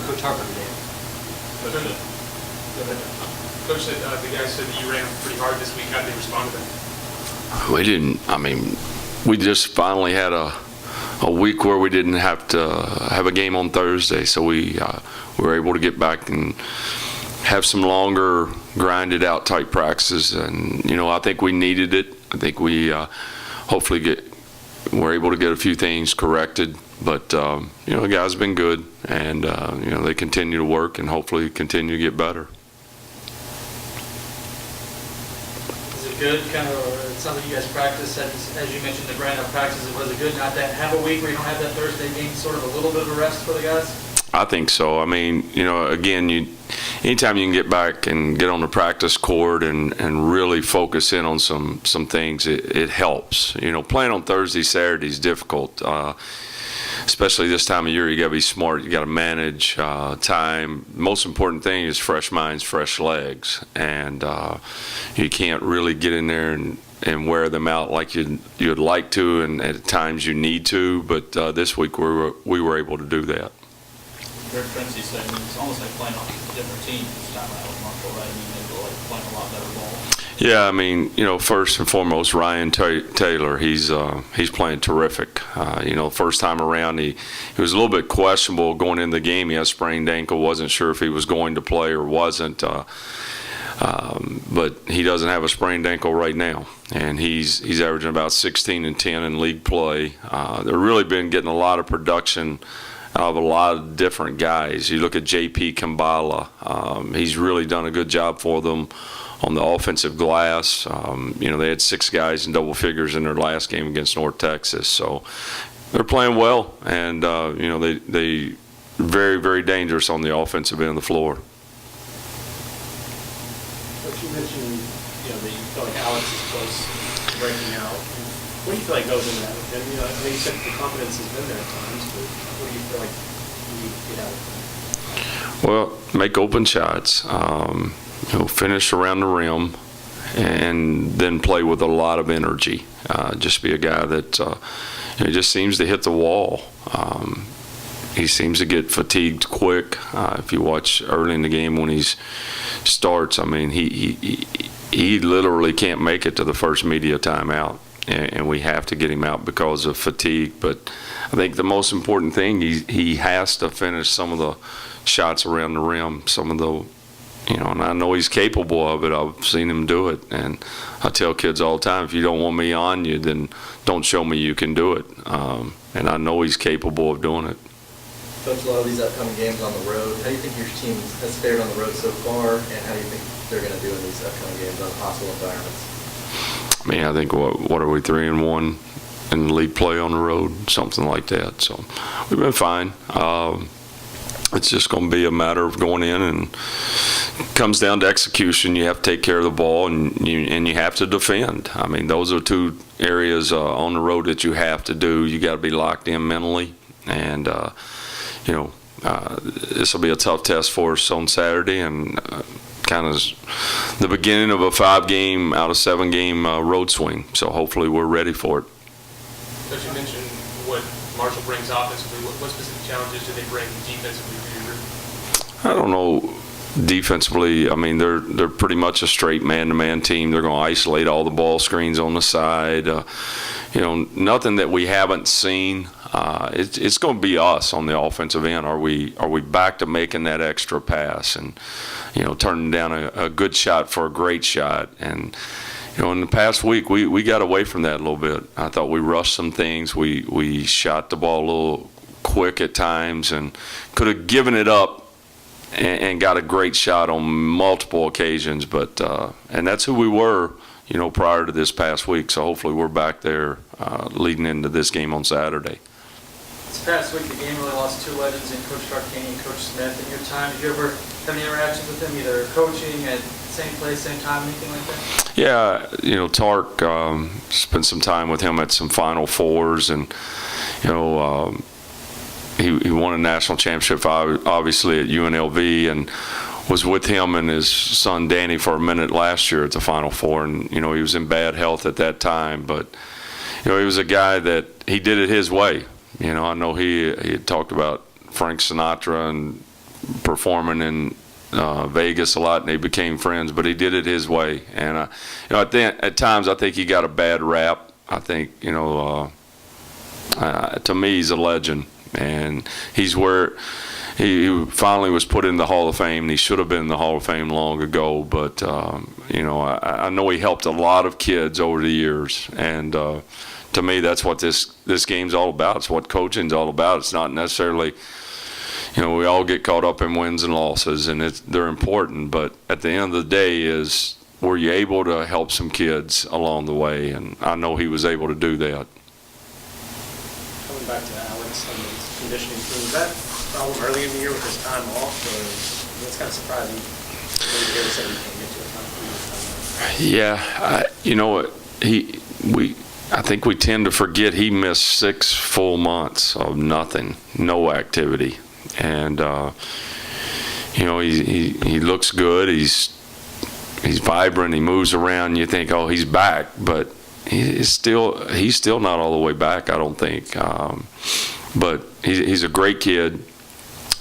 Coach Harper today? Coach, the guys said that you ran them pretty hard this week. How did they respond to that? We didn't. I mean, we just finally had a week where we didn't have to have a game on Thursday, so we were able to get back and have some longer, grinded out type practices. And I think we needed it. I think we hopefully we're able to get a few things corrected. But the guys have been good, and they continue to work and hopefully continue to get better. Is it good, kind of, it sounds like you guys practice, as you mentioned, the grind out practices. Was it good not to have a week where you don't have that Thursday game, sort of a little bit of a rest for the guys? I think so. I mean, again, anytime you can get back and get on the practice court and really focus in on some things, it helps. Playing on Thursday, Saturday is difficult. Especially this time of year, you got to be smart. You got to manage time. Most important thing is fresh minds, fresh legs, and you can't really get in there and wear them out like you'd like to, and at times you need to. But this week we were able to do that. Greg Prince said it's almost like playing on a different team this time out with Marshall, right? I mean, they're like playing a lot better ball. Yeah, I mean, first and foremost, Ryan Taylor, he's playing terrific. First time around, he was a little bit questionable going into the game. He had a sprained ankle, wasn't sure if he was going to play or wasn't. But he doesn't have a sprained ankle right now, and he's averaging about 16 and 10 in league play. They've really been getting a lot of production out of a lot of different guys. You look at J.P. Kambala, he's really done a good job for them on the offensive glass. They had 6 guys in double figures in their last game against North Texas. So they're playing well, and they very, very dangerous on the offensive end of the floor. But you mentioned that you feel like Alex is close to breaking out. What do you feel like goes into that? I know you said the confidence has been there at times, but what do you feel like you need to get out of it? Well, make open shots. Finish around the rim, and then play with a lot of energy. Just be a guy that just seems to hit the wall. He seems to get fatigued quick. If you watch early in the game when he starts, I mean, he literally can't make it to the first media timeout, and we have to get him out because of fatigue. But I think the most important thing, he has to finish some of the shots around the rim, some of the and I know he's capable of it. I've seen him do it. And I tell kids all the time, if you don't want me on you, then don't show me you can do it. And I know he's capable of doing it. Coach, a lot of these upcoming games on the road, how do you think your team has fared on the road so far, and how do you think they're going to do in these upcoming games on hostile environments? I mean, I think, what are we, 3-1 in league play on the road? Something like that. So we've been fine. It's just going to be a matter of going in, and it comes down to execution. You have to take care of the ball, and you have to defend. I mean, those are 2 areas on the road that you have to do. You got to be locked in mentally, and this will be a tough test for us on Saturday, and kind of the beginning of a 5-game out of 7-game road swing. So hopefully we're ready for it. Coach, you mentioned what Marshall brings offensively. What specific challenges do they bring defensively for your group? I don't know. Defensively, I mean, they're pretty much a straight man-to-man team. They're going to isolate all the ball screens on the side. Nothing that we haven't seen. It's going to be us on the offensive end. Are we back to making that extra pass and turning down a good shot for a great shot? And in the past week, we got away from that a little bit. I thought we rushed some things. We shot the ball a little quick at times and could have given it up and got a great shot on multiple occasions. But and that's who we were, prior to this past week. So hopefully we're back there leading into this game on Saturday. This past week, the game really lost 2 legends in Coach Tarkanian and Coach Smith. In your time, did you ever have any interactions with them, either coaching at same place, same time, anything like that? Yeah, Tark, spent some time with him at some Final Fours, and he won a national championship obviously at UNLV, and was with him and his son Danny for a minute last year at the Final Four. And he was in bad health at that time, but he was a guy that he did it his way. I know he had talked about Frank Sinatra and performing in Vegas a lot, and they became friends. But he did it his way, and at times I think he got a bad rap. I think to me he's a legend, and he's where he finally was put in the Hall of Fame. And he should have been in the Hall of Fame long ago, but I know he helped a lot of kids over the years, and to me that's what this game's all about. It's what coaching's all about. It's not necessarily, we all get caught up in wins and losses, and they're important, but at the end of the day were you able to help some kids along the way, and I know he was able to do that. Coming back to Alex and his conditioning team, was that a problem early in the year with his time off, or that's kind of surprising? I think we tend to forget he missed 6 full months of nothing, no activity, and he looks good. He's vibrant. He moves around. You think, oh, he's back, but he's still not all the way back, I don't think. But he's a great kid,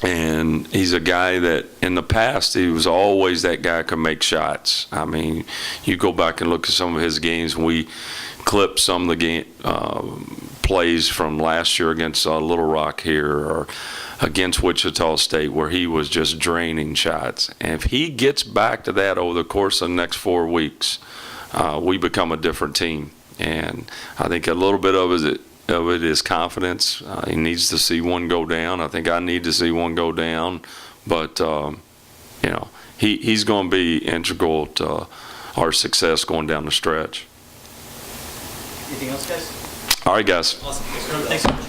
and he's a guy that in the past he was always that guy who could make shots. I mean, you go back and look at some of his games. We clipped some of the game plays from last year against Little Rock here, or against Wichita State, where he was just draining shots. And if he gets back to that over the course of the next 4 weeks, we become a different team. And I think a little bit of it is confidence. He needs to see one go down. I think I need to see one go down. But, he's going to be integral to our success going down the stretch. Anything else, guys? All right, guys. Awesome. Thanks so much.